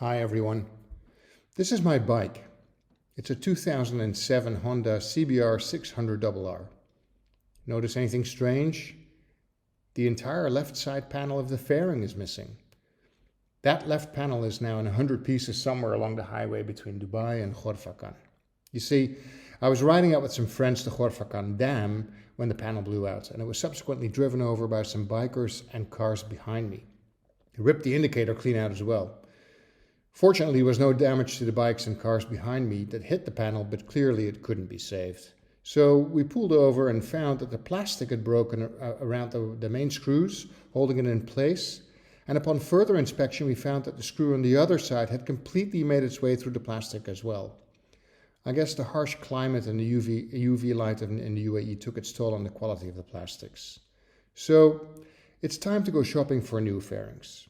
Hi everyone, this is my bike. It's a 2007 Honda CBR600RR. Notice anything strange? The entire left side panel of the fairing is missing. That left panel is now in 100 pieces somewhere along the highway between Dubai and Khorfakan. You see, I was riding out with some friends to Khorfakan Dam when the panel blew out, and it was subsequently driven over by some bikers and cars behind me. It ripped the indicator clean out as well. Fortunately, there was no damage to the bikes and cars behind me that hit the panel, but clearly it couldn't be saved. So we pulled over and found that the plastic had broken around the main screws, holding it in place. And upon further inspection, we found that the screw on the other side had completely made its way through the plastic as well. I guess the harsh climate and the UV light in the UAE took its toll on the quality of the plastics. So it's time to go shopping for new fairings.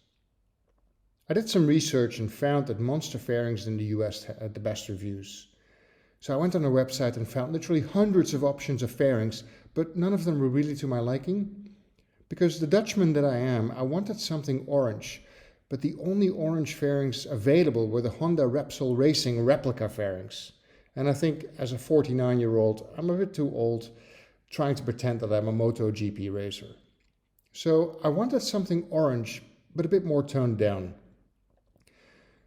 I did some research and found that Monster Fairings in the US had the best reviews. So I went on their website and found literally hundreds of options of fairings, but none of them were really to my liking. Because the Dutchman that I am, I wanted something orange, but the only orange fairings available were the Honda Repsol Racing replica fairings. And I think as a 49-year-old, I'm a bit too old trying to pretend that I'm a MotoGP racer. So I wanted something orange, but a bit more toned down.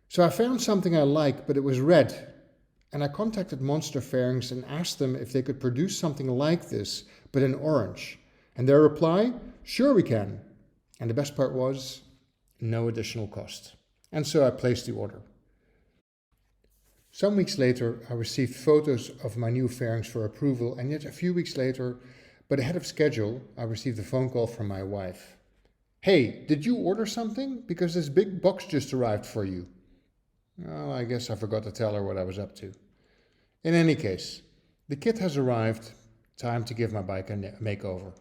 So I found something I like, but it was red. And I contacted Monster Fairings and asked them if they could produce something like this, but in orange. And their reply, sure we can. And the best part was, no additional cost. And so I placed the order. Some weeks later, I received photos of my new fairings for approval, and yet a few weeks later, but ahead of schedule, I received a phone call from my wife. Hey, did you order something? Because this big box just arrived for you. Well, I guess I forgot to tell her what I was up to. In any case, the kit has arrived. Time to give my bike a makeover.